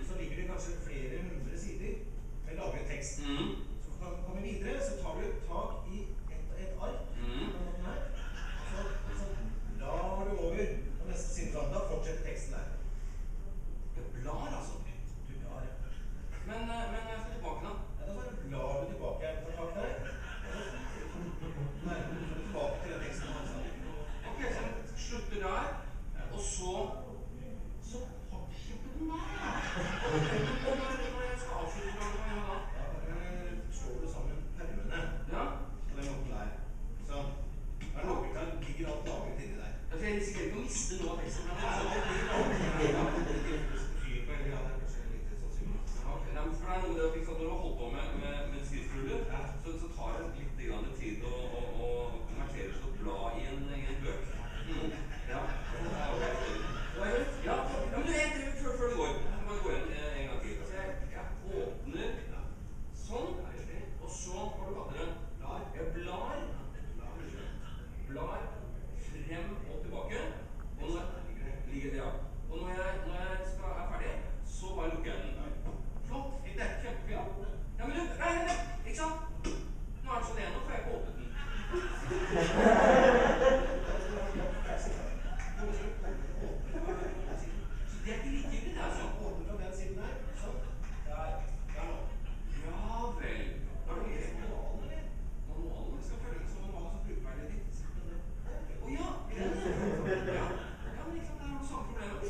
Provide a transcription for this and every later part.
så ligger det kanskje flere hundre sider med lagret tekst. Så kan du komme videre, så tar du tak i et ark, her, så blar du over på neste side, da fortsetter teksten der. Jeg blar, altså. Du blar, ja. Men jeg skal tilbake da. Ja, da blar du tilbake på tak der. Nei, du får tilbake til den teksten. Ok, så slutter der, og så fortsetter den der. Når jeg skal avslutte den, hva gjør jeg da? Slår du sammen permene Ja. på den måten der. Sånn. Da ligger alt lagret inni der. Ja, for jeg risikerer ikke å miste noe av teksten. Ja, det blir lagret. Ja, det er kanskje litt sannsynlig. Ja, ok. Nei, for det er noe med det at når du har holdt på med skriftruller, så tar det litt grann tid å konvertere til å bla i en bøk. Ja. Ja, men du vet, før det går. Jeg må gå igjen en gang til. Altså, jeg åpner sånn, og så har du hatt det. Jeg blar frem og tilbake, og når jeg er ferdig, så bare lukker jeg den. Flott, det er kjempefint. Ja, men du, ikke sant? Nå er det sånn igjen, nå får jeg ikke åpnet den. Så det er ikke likegyldig, det altså. Åpne fra den siden her, sånn. Der nå. Ja vel. Er det manualen, eller? Manualen, vi skal følge som manualen som bruker meg litt. Åja, ja, men ikke sant, der har du samme problemet.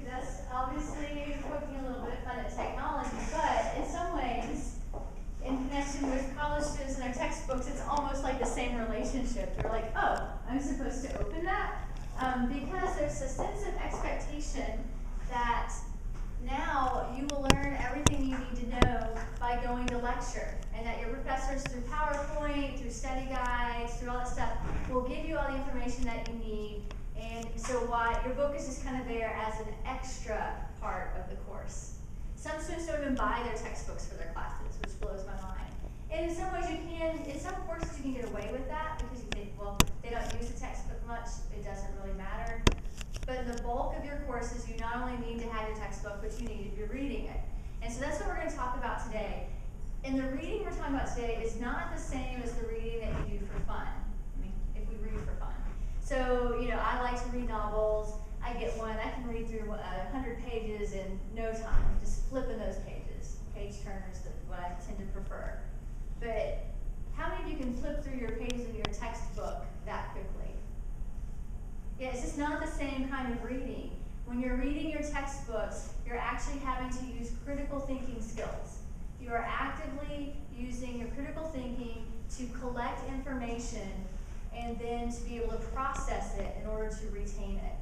That's obviously poking a little bit fun at technology, but in some ways, in connection with college students and their textbooks, it's almost like the same relationship. You're like, oh, I'm supposed to open that? Because there's a sense of expectation that now you will learn everything you need to know by going to lecture, and that your professors through PowerPoint, through study guides, through all that stuff, will give you all the information that you need. And so your book is just kind of there as an extra part of the course. Some students don't even buy their textbooks for their classes, which blows my mind. And in some ways in some courses you can get away with that because you think, well, they don't use the textbook much, it doesn't really matter. But in the bulk of your courses, you not only need to have your textbook, but you need to be reading it. And so that's what we're going to talk about today. And the reading we're talking about today is not the same as the reading that you do for fun. I mean, if we read for fun. So, I like to read novels. I get one, I can read through 100 pages in no time, just flipping those pages. Page turners is what I tend to prefer. But how many of you can flip through your pages of your textbook that quickly? Yeah, it's just not the same kind of reading. When you're reading your textbooks, you're actually having to use critical thinking skills. You are actively using your critical thinking to collect information and then to be able to process it in order to retain it.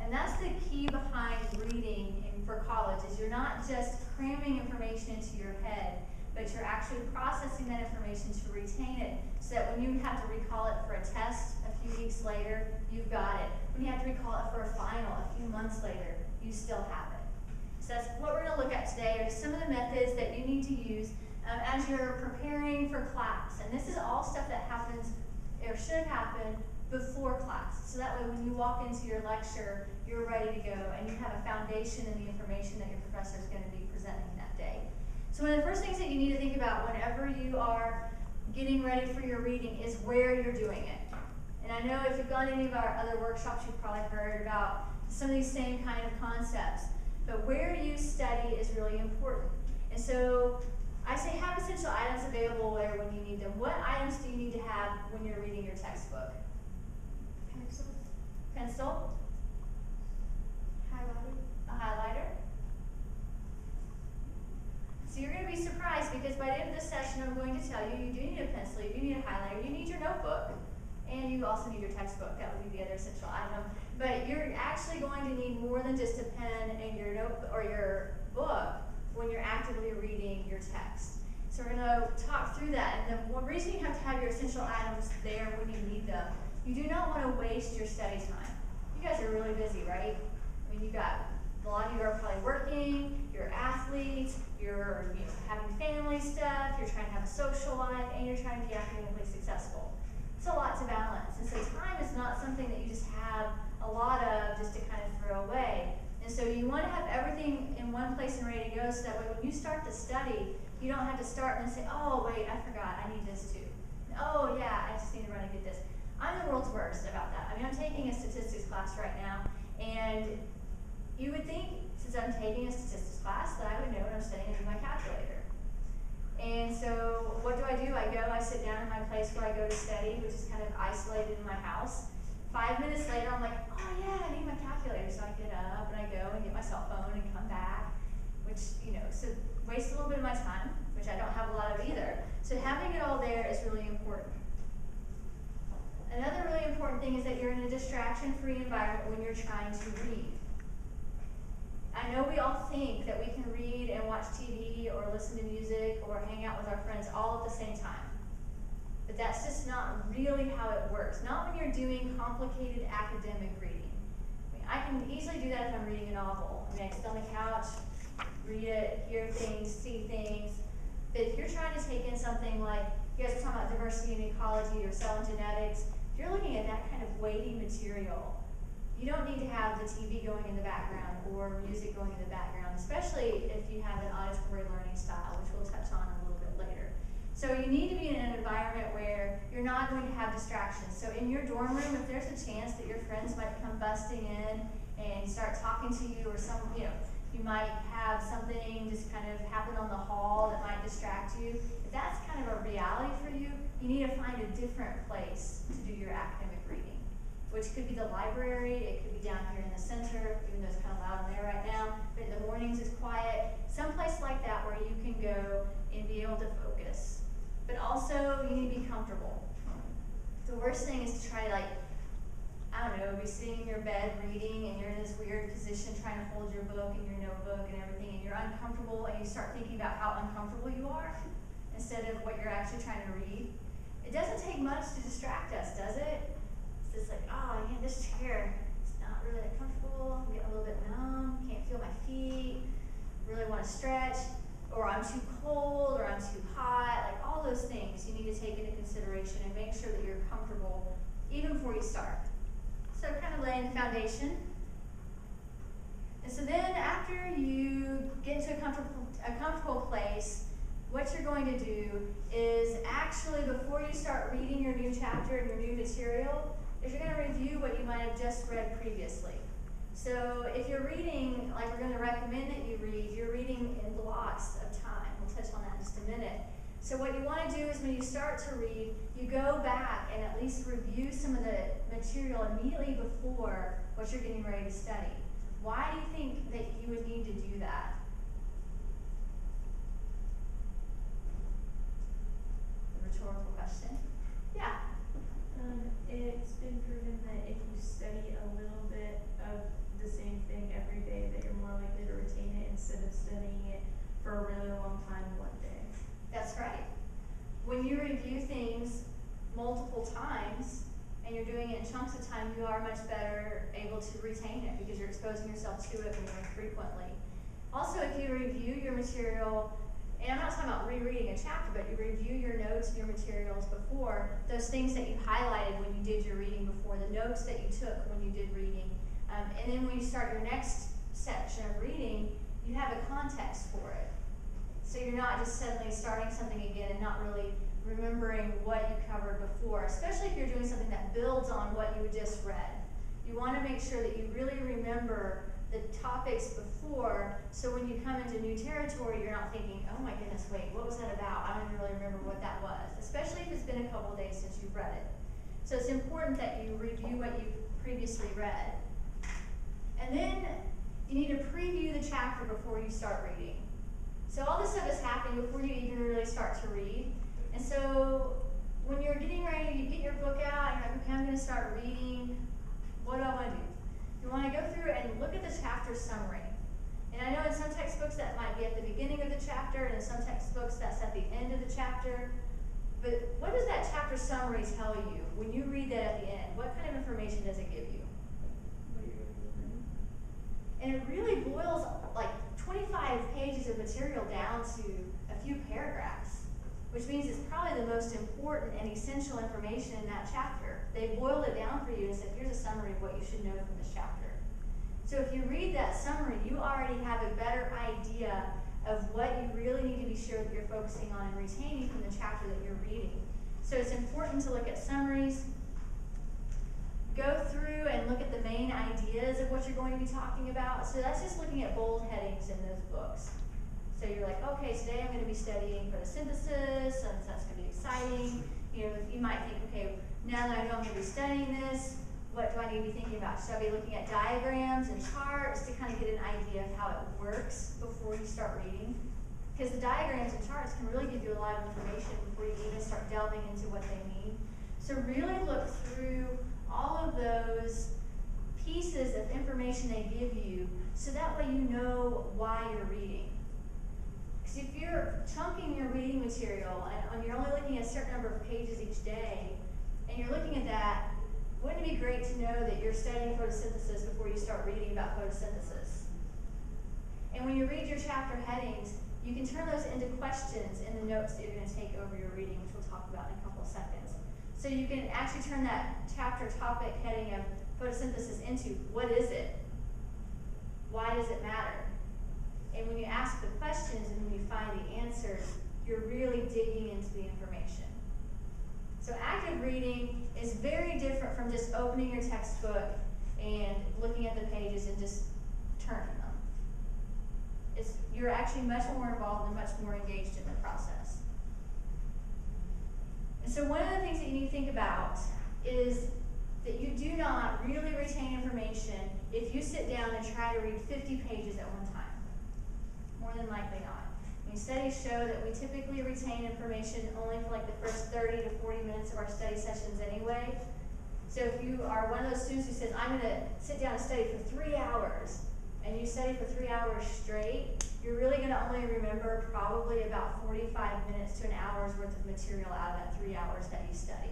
And that's the key behind reading for college, is you're not just cramming information into your head, but you're actually processing that information to retain it, so that when you have to recall it for a test a few weeks later, you've got it. When you have to recall it for a final a few months later, you still have it. So that's what we're going to look at today, are some of the methods that you need to use as you're preparing for class. And this is all stuff that happens or should happen before class. So that way when you walk into your lecture, you're ready to go and you have a foundation in the information that your professor is going to be presenting that day. So one of the first things that you need to think about whenever you are getting ready for your reading is where you're doing it. And I know if you've gone to any of our other workshops, you've probably heard about some of these same kind of concepts. But where you study is really important. And so I say have essential items available there when you need them. What items do you need to have when you're reading your textbook? Pencil. Pencil? Highlighter. A highlighter. So you're going to be surprised because by the end of this session I'm going to tell you you do need a pencil, you do need a highlighter, you need your notebook, and you also need your textbook. That would be the other essential item. But you're actually going to need more than just a pen and your notebook or your book when you're actively reading your text. So we're going to talk through that. And the reason you have to have your essential items there when you need them, you do not want to waste your study time. You guys are really busy, right? I mean, a lot of you are probably working, you're athletes, you're having family stuff, you're trying to have a social life, and you're trying to be academically successful. It's a lot to balance. And so you want to have everything in one place and ready to go, so that way when you start to study, you don't have to start and say, oh wait, I forgot, I need this too. Oh yeah, I just need to run and get this. I'm the world's worst about that. I mean, I'm taking a statistics class right now, and you would think, since I'm taking a statistics class, that I would know what I'm studying with my calculator. And so what do? I sit down in my place where I go to study, which is kind of isolated in my house. 5 minutes later, I'm like, oh yeah, I need my calculator. So I get up and I go and get my cell phone and come back, which, so waste a little bit of my time, which I don't have a lot of either. So having it all there is really important. Another really important thing is that you're in a distraction-free environment when you're trying to read. I know we all think that we can read and watch TV or listen to music or hang out with our friends all at the same time. But that's just not really how it works. Not when you're doing complicated academic reading. I can easily do that if I'm reading a novel. I sit on the couch, read it, hear things, see things. But if you're trying to take in something like, you guys are talking about diversity and ecology or cell and genetics, if you're looking at that kind of weighty material, you don't need to have the TV going in the background or music going in the background, especially if you have an auditory learning style, which we'll touch on a little bit later. So you need to be in an environment where you're not going to have distractions. So in your dorm room, if there's a chance that your friends might come busting in and start talking to you, or you might have something just kind of happen on the hall that might distract you. If that's kind of a reality for you, you need to find a different place to do your academic reading, which could be the library, it could be down here in the center, even though it's kind of loud in there right now, but in the mornings it's quiet. Someplace like that where you can go and be able to focus. But also, you need to be comfortable. The worst thing is to try to be sitting in your bed reading and you're in this weird position trying to hold your book and your notebook and everything, and you're uncomfortable and you start thinking about how uncomfortable you are instead of what you're actually trying to read. It doesn't take much to distract us, does it? It's just like, oh man, this chair, it's not really that comfortable, I'm getting a little bit numb, can't feel my feet, really want to stretch, or I'm too cold, or I'm too hot, all those things you need to take into consideration and make sure that you're comfortable even before you start. So kind of laying the foundation. And so then after you get to a comfortable place, what you're going to do is actually, before you start reading your new chapter and your new material, is you're going to review what you might have just read previously. So if you're reading, like we're going to recommend that you read, you're reading in blocks of time. We'll touch on that in just a minute. So what you want to do is when you start to read, you go back and at least review some of the material immediately before what you're getting ready to study. Why do you think that you would need to do that? A rhetorical question. Yeah. It's been proven that if you study a little bit of the same thing every day, that you're more likely to retain it instead of studying it for a really long time one day. That's right. When you review things multiple times and you're doing it in chunks of time, you are much better able to retain it because you're exposing yourself to it more frequently. Also, if you review your material, and I'm not talking about rereading a chapter, but you review your notes and your materials before, those things that you highlighted when you did your reading before, the notes that you took when you did reading, and then when you start your next section of reading, you have a context for it. So you're not just suddenly starting something again and not really remembering what you covered before, especially if you're doing something that builds on what you just read. You want to make sure that you really remember the topics before, so when you come into new territory, you're not thinking, oh my goodness, wait, what was that about? I don't even really remember what that was, especially if it's been a couple of days since you've read it. So it's important that you review what you've previously read. And then you need to preview the chapter before you start reading. So all this stuff is happening before you even really start to read. And so when you're getting ready, you get your book out, and you're like, okay, I'm going to start reading. What do I want to do? You want to go through and look at the chapter summary. And I know in some textbooks that might be at the beginning of the chapter, and in some textbooks that's at the end of the chapter. But what does that chapter summary tell you when you read that at the end? What kind of information does it give you? And it really boils like 25 pages of material down to a few paragraphs, which means it's probably the most important and essential information in that chapter. They boiled it down for you and said, here's a summary of what you should know from this chapter. So if you read that summary, you already have a better idea of what you really need to be sure that you're focusing on and retaining from the chapter that you're reading. So it's important to look at summaries, go through and look at the main ideas of what you're going to be talking about. So that's just looking at bold headings in those books. So you're like, okay, today I'm going to be studying photosynthesis, so that's going to be exciting. You know, you might think, okay, now that I know I'm going to be studying this, what do I need to be thinking about? Should I be looking at diagrams and charts to kind of get an idea of how it works before you start reading? Because the diagrams and charts can really give you a lot of information before you even start delving into what they mean. So really look through all of those pieces of information they give you, so that way you know why you're reading. Because if you're chunking your reading material and you're only looking at a certain number of pages each day, and you're looking at that, wouldn't it be great to know that you're studying photosynthesis before you start reading about photosynthesis? And when you read your chapter headings, you can turn those into questions in the notes that you're going to take over your reading, which we'll talk about in a couple of seconds. So you can actually turn that chapter topic heading of photosynthesis into, what is it? Why does it matter? And when you ask the questions and when you find the answers, you're really digging into the information. So active reading is very different from just opening your textbook and looking at the pages and just turning them. You're actually much more involved and much more engaged in the process. And so one of the things that you need to think about is that you do not really retain information if you sit down and try to read 50 pages at one time. More than likely not. I mean, studies show that we typically retain information only for like the first 30 to 40 minutes of our study sessions anyway. So if you are one of those students who says, I'm going to sit down and study for 3 hours, and you study for 3 hours straight, you're really going to only remember probably about 45 minutes to an hour's worth of material out of that 3 hours that you study.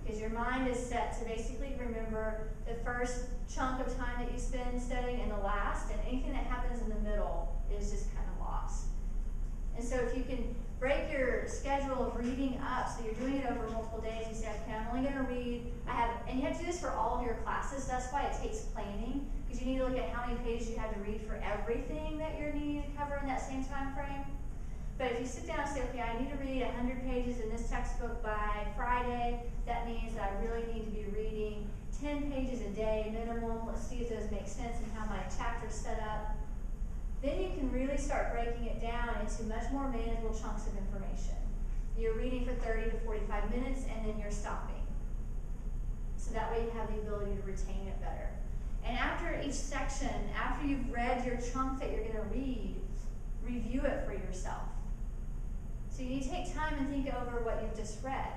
Because your mind is set to basically remember the first chunk of time that you spend studying and the last, and anything that happens in the middle is just kind of lost. And so if you can break your schedule of reading up, so you're doing it over multiple days, you say, okay, I'm only going to read, and you have to do this for all of your classes, that's why it takes planning, because you need to look at how many pages you have to read for everything that you're needing to cover in that same time frame. But if you sit down and say, okay, I need to read 100 pages in this textbook by Friday, that means that I really need to be reading 10 pages a day minimum. Let's see if those make sense and how my chapter's set up. Then you can really start breaking it down into much more manageable chunks of information. You're reading for 30 to 45 minutes and then you're stopping. So that way you have the ability to retain it better. And after each section, after you've read your chunk that you're going to read, review it for yourself. So you need to take time and think over what you've just read.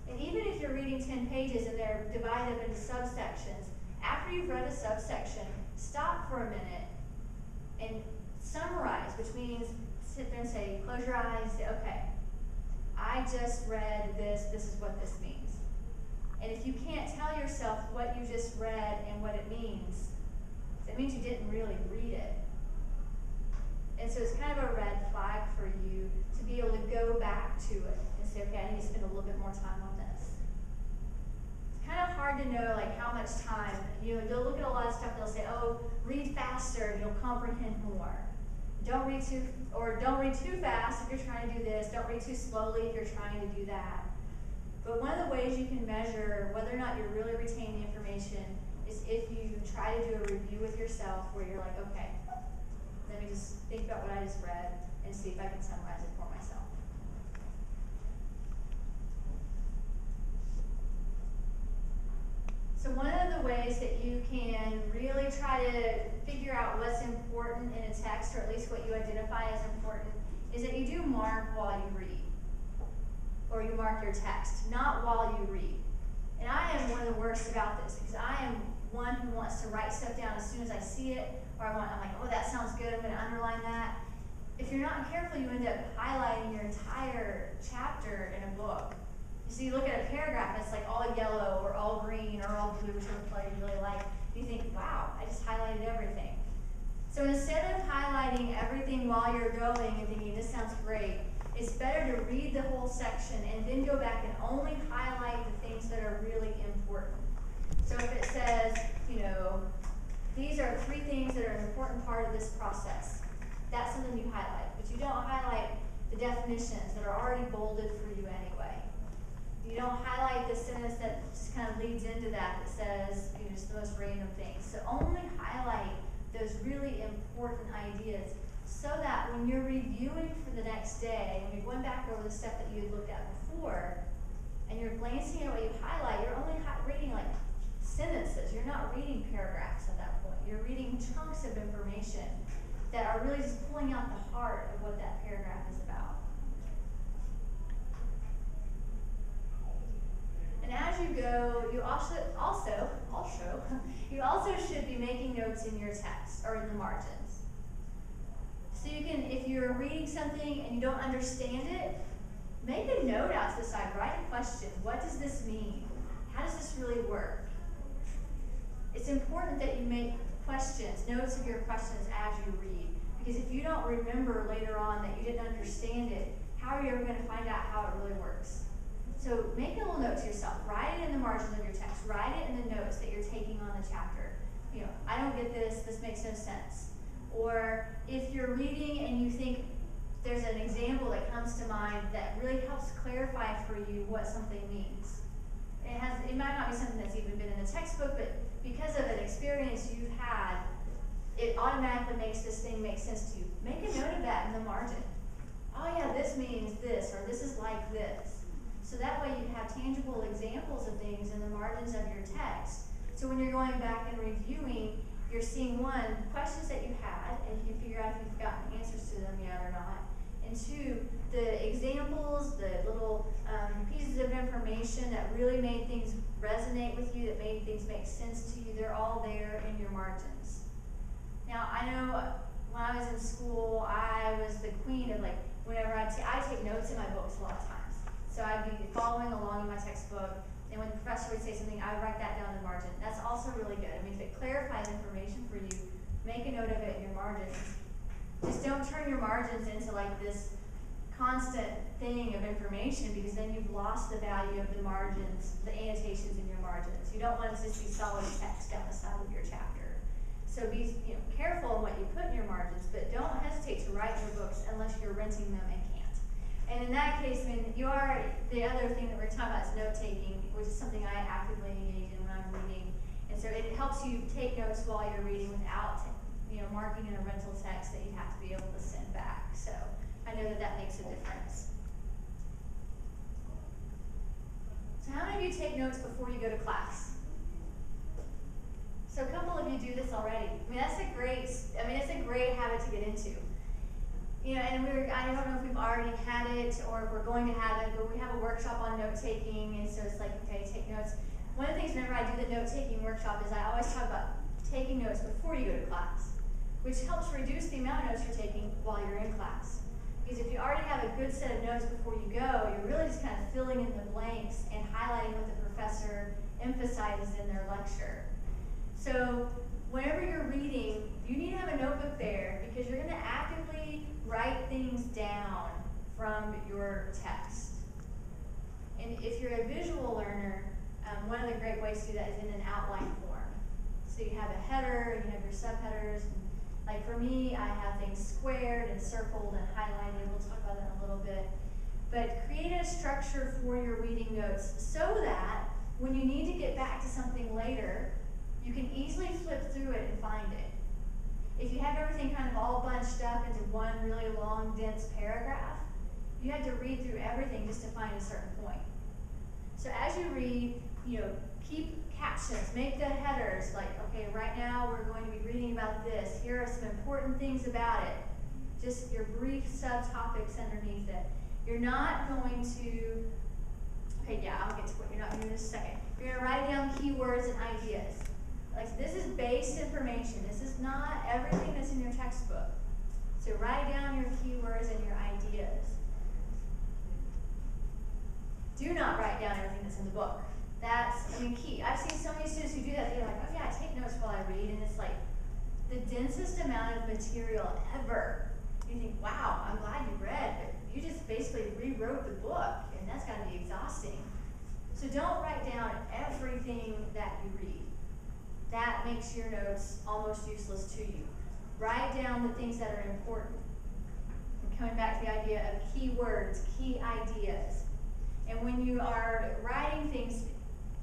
And even if you're reading 10 pages and they're divided up into subsections, after you've read a subsection, stop for a minute and summarize, which means sit there and say, close your eyes and say, okay, I just read this, this is what this means. And if you can't tell yourself what you just read and what it means, that means you didn't really read it. And so it's kind of a red flag for you to be able to go back to it and say, okay, I need to spend a little bit more time on this. It's kind of hard to know like how much time. You'll look at a lot of stuff, they'll say, oh, read faster, you'll comprehend more. Don't read too fast if you're trying to do this. Don't read too slowly if you're trying to do that. But one of the ways you can measure whether or not you're really retaining the information is if you try to do a review with yourself where you're like, okay, let me just think about what I just read and see if I can summarize it for myself. So one of the ways that you can really try to figure out what's important in a text, or at least what you identify as important, is that you do mark while you read. Or you mark your text, not while you read. And I am one of the worst about this, because I am one who wants to write stuff down as soon as I see it, or I'm like, oh, that sounds good, I'm going to underline that. If you're not careful, you end up highlighting your entire chapter in a book. So you look at a paragraph, and it's like all yellow, or all green, or all blue, whichever color you really like. You think, wow, I just highlighted everything. So instead of highlighting everything while you're going and thinking, this sounds great, it's better to read the whole section and then go back and only highlight the things that are really important. So if it says, these are 3 important part of this process. That's something you highlight, but you don't highlight the definitions that are already bolded for you anyway. You don't highlight the sentence that just kind of leads into that says, just the most random things. So only highlight those really important ideas so that when you're reviewing for the next day, when you're going back over the stuff that you had looked at before, and you're glancing at what you highlight, you're only reading like sentences. You're not reading paragraphs at that point. You're reading chunks of information that are really just pulling out the heart of what that paragraph is about. And as you go, you also you also should be making notes in your text or in the margins. So you can, if you're reading something and you don't understand it, make a note out to the side. Write a question. What does this mean? How does this really work? It's important that you make questions, notes of your questions as you read. Because if you don't remember later on that you didn't understand it, how are you ever going to find out how it really works? So make a little note to yourself. Write it in the margins of your text. Write it in the notes that you're taking on the chapter. I don't get this. This makes no sense. Or if you're reading and you think there's an example that comes to mind that really helps clarify for you what something means. It might not be something that's even been in the textbook, but because of an experience you've had, it automatically makes this thing make sense to you. Make a note of that in the margin. Oh yeah, this means this, or this is like this. So that way you have tangible examples of things in the margins of your text. So when you're going back and reviewing, you're seeing one, questions that you had, and you can figure out if you've gotten answers to them yet or not. And two, the examples, the little pieces of information that really made things resonate with you, that made things make sense to you, they're all there in your margins. Now, I know when I was in school, I was the queen of whenever I take notes in my books a lot of times. So I'd be following along in my textbook, and when the professor would say something, I would write that down in the margin. That's also really good. I mean, if it clarifies information for you, make a note of it in your margins. Just don't turn your margins into this constant thing of information, because then you've lost the value of the margins, the annotations in your margins. You don't want it to just be solid text down the side of your chapter. So be careful in what you put in your margins, but don't hesitate to write your books unless you're renting them and can't. And in that case, the other thing that we're talking about is note-taking, which is something I actively engage in when I'm reading. And so it helps you take notes while you're reading without marking in a rental text that you have to be able to send back. So I know that makes a difference. So how many of you take notes before you go to class? So a couple of you do this already. It's a great habit to get into. And I don't know if we've already had it or if we're going to have it, but we have a workshop on note-taking, and so it's okay, take notes. One of the things whenever I do the note-taking workshop is I always talk about taking notes before you go to class, which helps reduce the amount of notes you're taking while you're in class. Because if you already have a good set of notes before you go, you're really just kind of filling in the blanks and highlighting what the professor emphasizes in their lecture. So whenever you're reading, you need to have a notebook there, because you're going to actively write things down from your text. And if you're a visual learner, one of the great ways to do that is in an outline form. So you have a header, and you have your subheaders. Like for me, I have things squared and circled and highlighted. We'll talk about that in a little bit. But create a structure for your reading notes so that when you need to get back to something later, you can easily flip through it and find it. If you have everything kind of all bunched up into one really long, dense paragraph, you have to read through everything just to find a certain point. So as you read, keep captions, make the headers, okay, right now we're going to be reading about this. Here are some important things about it. Just your brief subtopics underneath it. You're not going to, I'll get to what you're not going to do in just a second. You're going to write down keywords and ideas. This is base information. This is not everything that's in your textbook. So write down your keywords and your ideas. Do not write down everything that's in the book. That's, key. I've seen so many students who do that. They're like, oh yeah, I take notes while I read, and it's the densest amount of material ever. You think, wow, I'm glad you read, but you just basically rewrote the book, and that's got to be exhausting. So don't write down everything that you read. That makes your notes almost useless to you. Write down the things that are important. And coming back to the idea of key words, key ideas. And when you are writing things,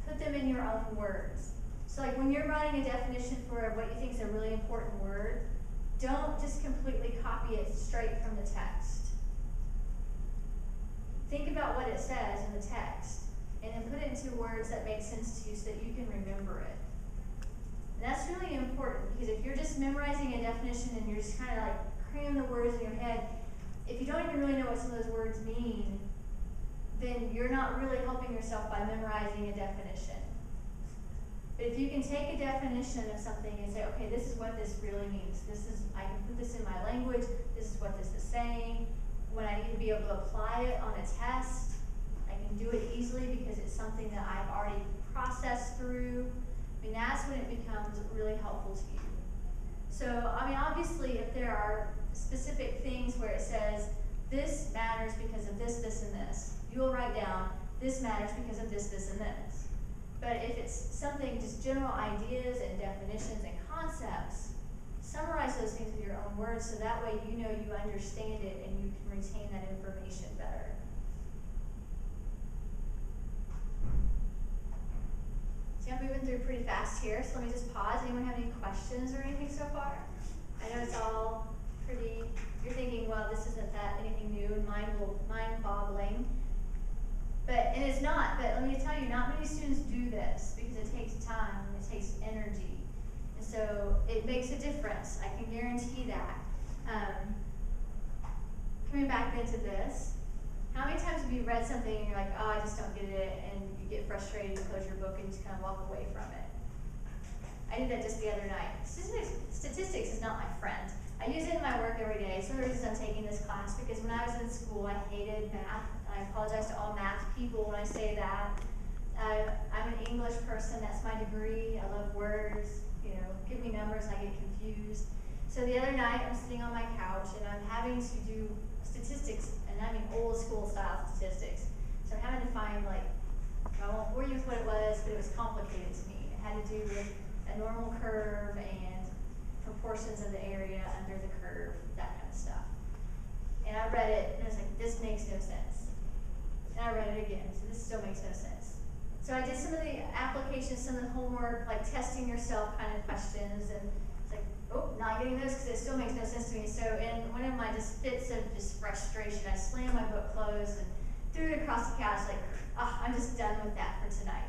put them in your own words. So like when you're writing a definition for what you think is a really important word, don't just completely copy it straight from the text. Think about what it says in the text, and then put it into words that make sense to you so that you can remember it. And that's really important, because if you're just memorizing a definition and you're just kind of like cramming the words in your head, if you don't even really know what some of those words mean, then you're not really helping yourself by memorizing a definition. But if you can take a definition of something and say, okay, this is what this really means. I can put this in my language. This is what this is saying. When I need to be able to apply it on a test, I can do it easily because it's something that I've already processed through. I mean, that's when it becomes really helpful to you. So, I mean, obviously, if there are specific things where it says, this matters because of this, this, and this, you will write down, this matters because of this, this, and this. But if it's something, just general ideas and definitions and concepts, summarize those things with your own words so that way you know you understand it and you can retain that information better. See, I'm moving through pretty fast here, so let me just pause. Anyone have any questions or anything so far? I know it's all pretty, you're thinking, well, this isn't that anything new and mind-boggling. And it's not, but let me tell you, not many students do this because it takes time and it takes energy. And so it makes a difference, I can guarantee that. Coming back into this, how many times have you read something and you're like, oh, I just don't get it, and you get frustrated, you close your book and just kind of walk away from it? I did that just the other night. Statistics is not my friend. I use it in my work every day. It's one of the reasons I'm taking this class, because when I was in school, I hated math. I apologize to all math people when I say that. I'm an English person, that's my degree. I love words, give me numbers and I get confused. So the other night, I'm sitting on my couch and I'm having to do statistics, and I mean old school style statistics. So I'm having to find, I won't bore you with what it was, but it was complicated to me. It had to do with a normal curve and proportions of the area under the curve, that kind of stuff. And I read it, and I was like, this makes no sense. And I read it again, so this still makes no sense. So I did some of the applications, some of the homework, like testing yourself kind of questions, and it's like, oh, not getting those because it still makes no sense to me. So in one of my just fits of just frustration, I slammed my book closed and threw it across the couch, like, I'm just done with that for tonight.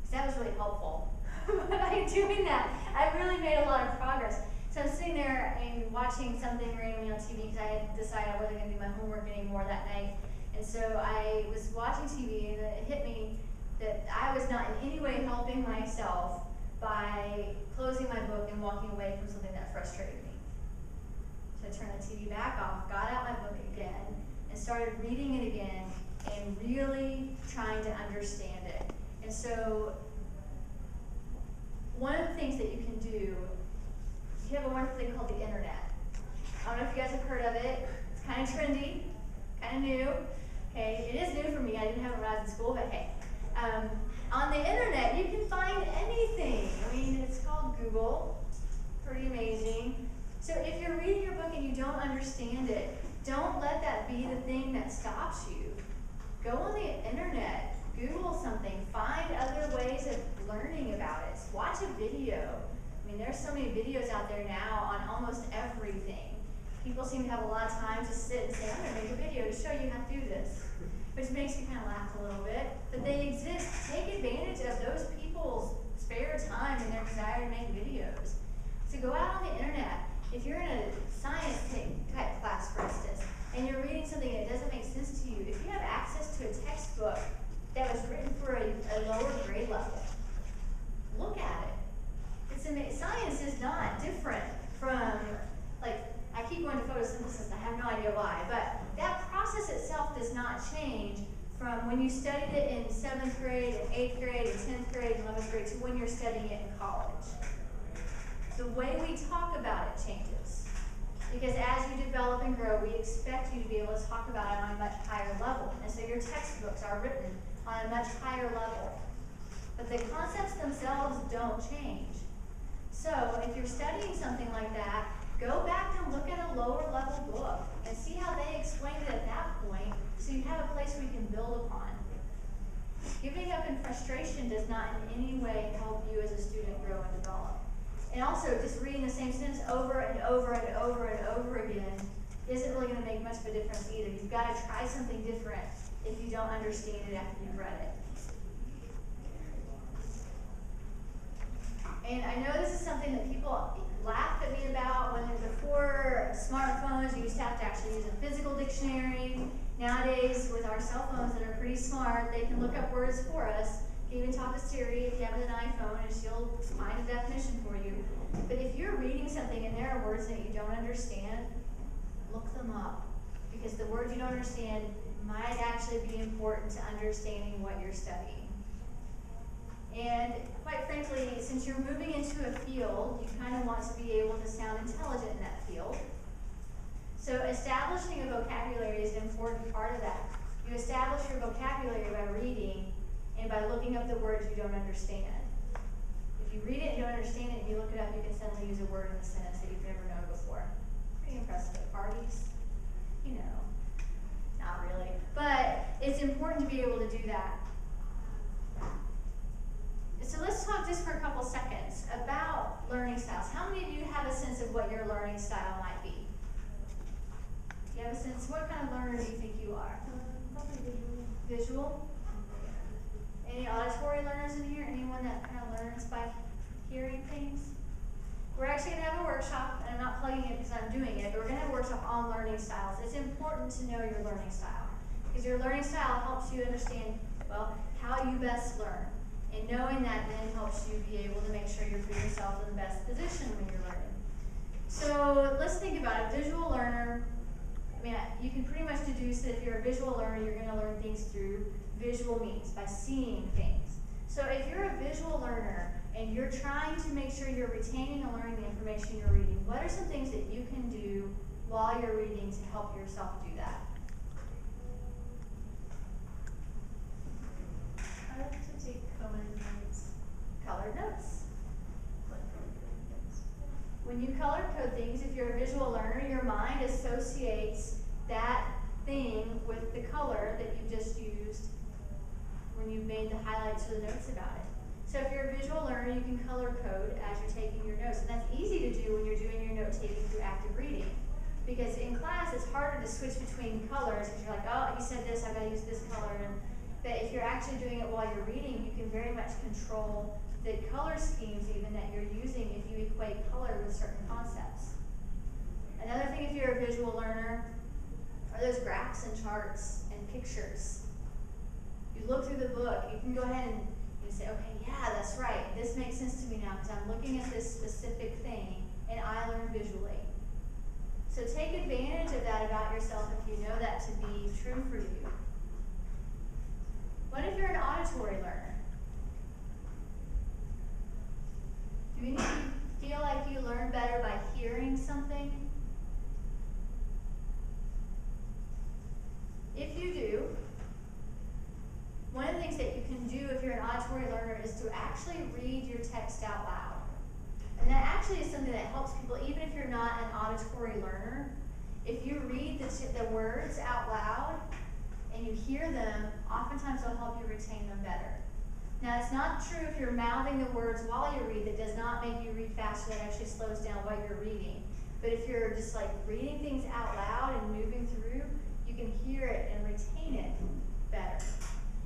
Because that was really helpful. By doing that, I really made a lot of progress. So I'm sitting there and watching something randomly on TV because I had decided I wasn't going to do my homework anymore that night. And so I was watching TV, and it hit me that I was not in any way helping myself by closing my book and walking away from something that frustrated me. So I turned the TV back off, got out my book again, and started reading it again and really trying to understand it. And so one of the things that you can do, you have a wonderful thing called the internet. I don't know if you guys have heard of it. It's kind of trendy, kind of new. Okay, it is new for me. I didn't have it when I was in school, but hey. On the internet, you can find anything. I mean, it's called Google. Pretty amazing. So if you're reading your book and you don't understand it, don't let that be the thing that stops you. Go on the internet, Google something, find other ways of learning about it. Watch a video. I mean, there's so many videos out there now on almost everything. People seem to have a lot of time to sit and say, I'm going to make a video to show you how to do this, which makes me kind of laugh a little bit. But they exist. Take advantage of those people's spare time and their desire to make videos. So go out on the internet. If you're in a science type class, for instance, and you're reading something that doesn't make sense to you, if you have access to a textbook that was written for a lower grade level, look at it. It's amazing. Science is not different from, I keep going to photosynthesis, I have no idea why, but that process itself does not change from when you studied it in 7th grade, and 8th grade, and 10th grade, and 11th grade, to when you're studying it in college. The way we talk about it changes. Because as you develop and grow, we expect you to be able to talk about it on a much higher level. And so your textbooks are written on a much higher level. But the concepts themselves don't change. So if you're studying something like that, go back and look at a lower level book and see how they explained it at that point, so you have a place where you can build upon. Giving up in frustration does not in any way help you as a student grow and develop. And also, just reading the same sentence over and over and over and over again isn't really going to make much of a difference either. You've got to try something different if you don't understand it after you've read it. And I know this is something that people laugh at me about. When before smartphones, you used to have to actually use a physical dictionary. Nowadays, with our cell phones that are pretty smart, they can look up words for us. You can even talk to Siri if you have an iPhone, and she'll find a definition for you. But if you're reading something and there are words that you don't understand, look them up. Because the words you don't understand might actually be important to understanding what you're studying. And quite frankly, since you're moving into a field, you kind of want to be able to sound intelligent in that field. So establishing a vocabulary is an important part of that. You establish your vocabulary by reading and by looking up the words you don't understand. If you read it and you don't understand it and you look it up, you can suddenly use a word in a sentence that you've never known before. Pretty impressive at parties. You know, not really. But it's important to be able to do that. So let's talk just for a couple seconds about learning styles. How many of you have a sense of what your learning style might be? Do you have a sense? What kind of learner do you think you are? Probably visual. Visual? Any auditory learners in here? Anyone that kind of learns by hearing things? We're actually going to have a workshop, and I'm not plugging it because I'm doing it, but we're going to have a workshop on learning styles. It's important to know your learning style, because your learning style helps you understand, well, how you best learn. And knowing that then helps you be able to make sure you're putting yourself in the best position when you're learning. So let's think about it. Visual learner, I mean, you can pretty much deduce that if you're a visual learner, you're going to learn things through visual means, by seeing things. So if you're a visual learner and you're trying to make sure you're retaining and learning the information you're reading, what are some things that you can do while you're reading to help yourself do that? I like to take colored notes. Colored notes. When you color code things, if you're a visual learner, your mind associates that thing with the color that you just used when you made the highlights or the notes about it. So if you're a visual learner, you can color code as you're taking your notes. And that's easy to do when you're doing your note taking through active reading. Because in class, it's harder to switch between colors because you're like, oh, he said this, I've got to use this color. But if you're actually doing it while you're reading, you can very much control the color schemes even that you're using if you equate color with certain concepts. Another thing if you're a visual learner are those graphs and charts and pictures. You look through the book, you can go ahead and say, okay, yeah, that's right. This makes sense to me now because I'm looking at this specific thing and I learn visually. So take advantage of that about yourself if you know that to be true for you. What if you're an auditory learner? Do you feel like you learn better by hearing something? If you do, one of the things that you can do if you're an auditory learner is to actually read your text out loud. And that actually is something that helps people, even if you're not an auditory learner. If you read the words out loud and you hear them, oftentimes they'll help you retain them better. Now, it's not true if you're mouthing the words while you read. That does not make you read faster. That actually slows down what you're reading. But if you're just like reading things out loud and moving through, you can hear it and retain it better.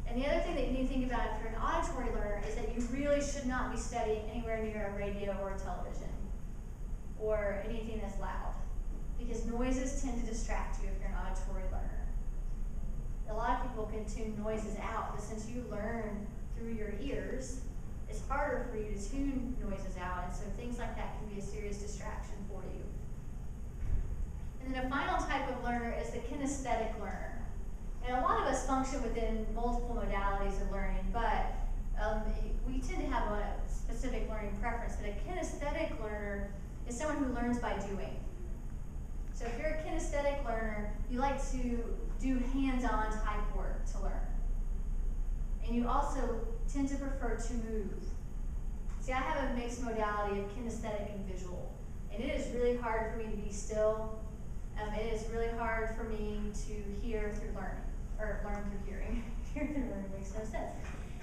And the other thing that you need to think about if you're an auditory learner is that you really should not be studying anywhere near a radio or a television or anything that's loud, because noises tend to distract you if you're an auditory learner. A lot of people can tune noises out, but since you learn through your ears, it's harder for you to tune noises out, and so things like that can be a serious distraction for you. And then a final type of learner is the kinesthetic learner. And a lot of us function within multiple modalities of learning, but we tend to have a specific learning preference. But a kinesthetic learner is someone who learns by doing. So if you're a kinesthetic learner, you like to do hands-on type work to learn. And you also tend to prefer to move. See, I have a mixed modality of kinesthetic and visual, and it is really hard for me to be still. It is really hard for me to hear through learning, or learn through hearing. Hear through learning makes no sense.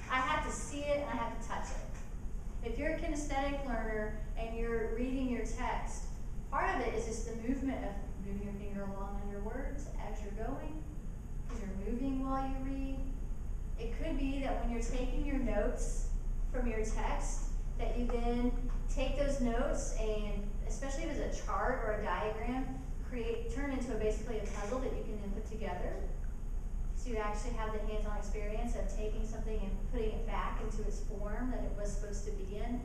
I have to see it and I have to touch it. If you're a kinesthetic learner and you're reading your text, part of it is just the movement of moving your finger along on your words as you're going, because you're moving while you read. It could be that when you're taking your notes from your text, that you then take those notes and, especially if it's a chart or a diagram, turn into basically a puzzle that you can then put together. So you actually have the hands-on experience of taking something and putting it back into its form that it was supposed to be in.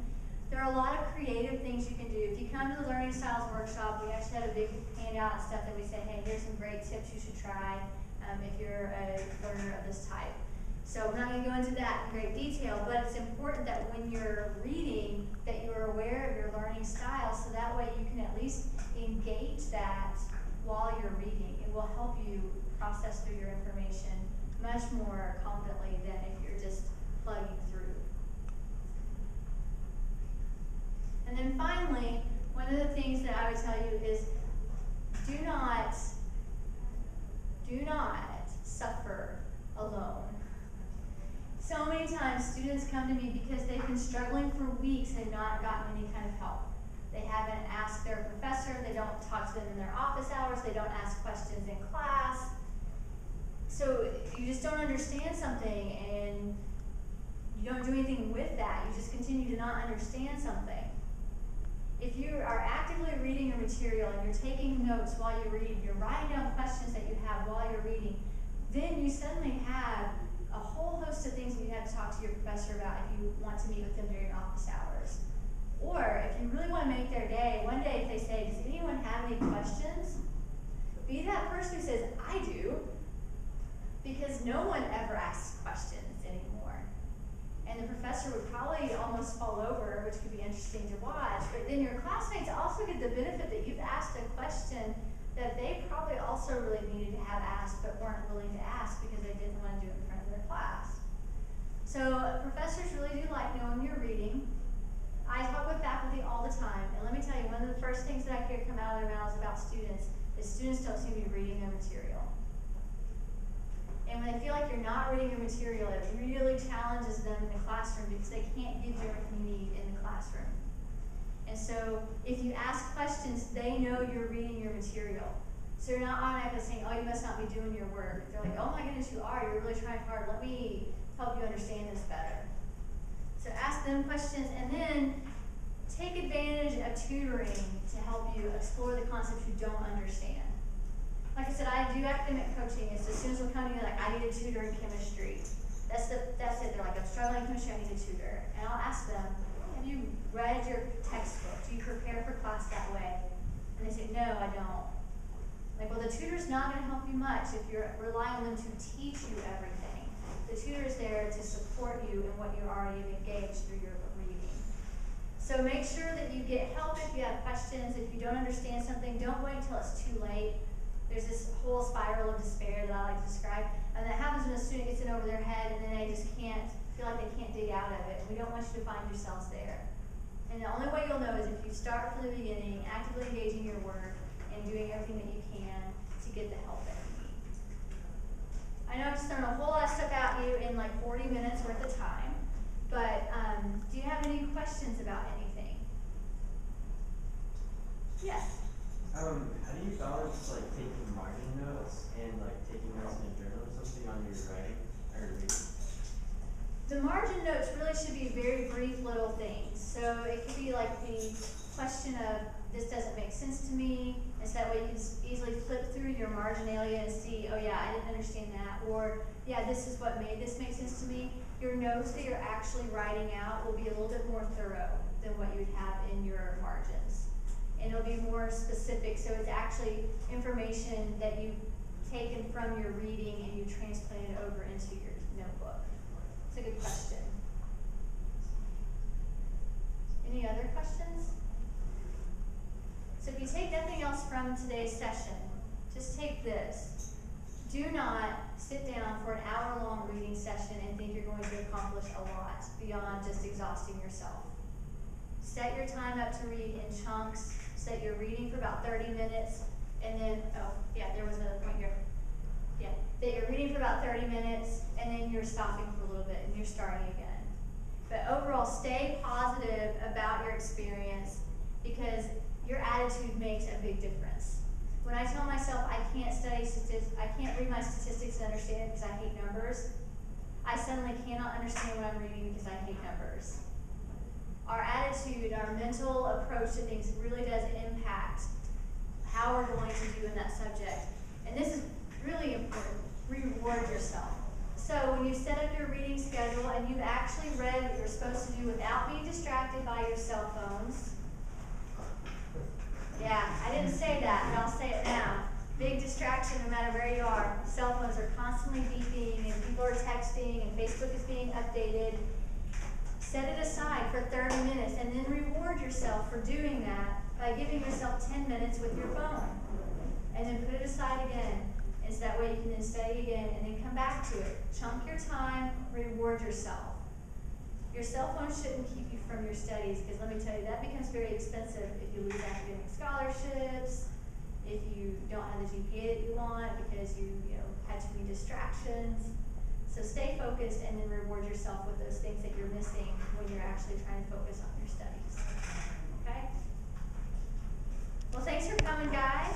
There are a lot of creative things you can do. If you come to the Learning Styles Workshop, we actually have a big handout and stuff that we say, hey, here's some great tips you should try if you're a learner of this type. So we're not going to go into that in great detail, but it's important that when you're reading that you're aware of your learning style, so that way you can at least engage that while you're reading. It will help you process through your information much more confidently than if you're just plugging through. And then finally, one of the things that I would tell you is do not suffer alone. So many times students come to me because they've been struggling for weeks and not gotten any kind of help. They haven't asked their professor, they don't talk to them in their office hours, they don't ask questions in class. So you just don't understand something and you don't do anything with that. You just continue to not understand something. If you are actively reading your material and you're taking notes while you read, you're writing down questions that you have while you're reading, then you suddenly have a whole host of things that you have to talk to your professor about if you want to meet with them during office hours. Or if you really want to make their day, one day if they say, does anyone have any questions? Be that person who says, I do, because no one ever asks questions anymore. And the professor would probably almost fall over, which could be interesting to watch, but then your classmates also get the benefit that you've asked a question that they probably also really needed to have asked but weren't willing to ask because they didn't want to do it in front of their class. So professors really do like knowing you're reading. I talk with faculty all the time, and let me tell you, one of the first things that I hear come out of their mouths about students is students don't seem to be reading their material. And when they feel like you're not reading your material, it really challenges them in the classroom because they can't give you everything you need in the classroom. And so if you ask questions, they know you're reading your material. So you're not automatically saying, oh, you must not be doing your work. They're like, oh my goodness, you are. You're really trying hard. Let me help you understand this better. So ask them questions and then take advantage of tutoring to help you explore the concepts you don't understand. Like I said, I do academic coaching. It's as soon as we're coming in, like, I need a tutor in chemistry. That's it. They're like, I'm struggling in chemistry, I need a tutor. And I'll ask them, have you read your textbook? Do you prepare for class that way? And they say, no, I don't. Like, well, the tutor's not going to help you much if you're relying on them to teach you everything. The tutor's there to support you in what you're already engaged through your reading. So make sure that you get help if you have questions. If you don't understand something, don't wait until it's too late. There's this whole spiral of despair that I like to describe. And that happens when a student gets it over their head and then they just can't, feel like they can't dig out of it. We don't want you to find yourselves there. And the only way you'll know is if you start from the beginning, actively engaging your work and doing everything that you can to get the help that you need. I know I've just thrown a whole lot of stuff at you in like 40 minutes worth of time, but do you have any questions about anything? Yes? How do you balance like taking margin notes and like taking notes in a journal or something on your writing or reading? The margin notes really should be very brief little things. So it could be like the question of, this doesn't make sense to me, and so that way you can easily flip through your marginalia and see, oh yeah, I didn't understand that, or yeah, this is what made this make sense to me. Your notes that you're actually writing out will be a little bit more thorough than what you would have in your margins. And it'll be more specific, so it's actually information that you've taken from your reading and you transplanted over into your notebook. It's a good question. Any other questions? So if you take nothing else from today's session, just take this. Do not sit down for an hour-long reading session and think you're going to accomplish a lot beyond just exhausting yourself. Set your time up to read in chunks, so that you're reading for about 30 minutes, and then, oh, yeah, there was another point here. Yeah, that you're reading for about 30 minutes, and then you're stopping for a little bit, and you're starting again. But overall, stay positive about your experience, because your attitude makes a big difference. When I tell myself I can't study statistics, I can't read my statistics and understand it because I hate numbers, I suddenly cannot understand what I'm reading because I hate numbers. Our attitude, our mental approach to things really does impact how we're going to do in that subject. And this is really important. Reward yourself. So when you set up your reading schedule and you've actually read what you're supposed to do without being distracted by your cell phones. Yeah, I didn't say that, but I'll say it now. Big distraction no matter where you are. Cell phones are constantly beeping and people are texting and Facebook is being updated. Set it aside for 30 minutes and then reward yourself for doing that by giving yourself 10 minutes with your phone. And then put it aside again. And so that way you can then study again and then come back to it. Chunk your time, reward yourself. Your cell phone shouldn't keep you from your studies, because let me tell you, that becomes very expensive if you lose academic scholarships, if you don't have the GPA that you want because you had too many distractions. So stay focused and then reward yourself with those things that you're missing when you're actually trying to focus on your studies. Okay? Well, thanks for coming, guys.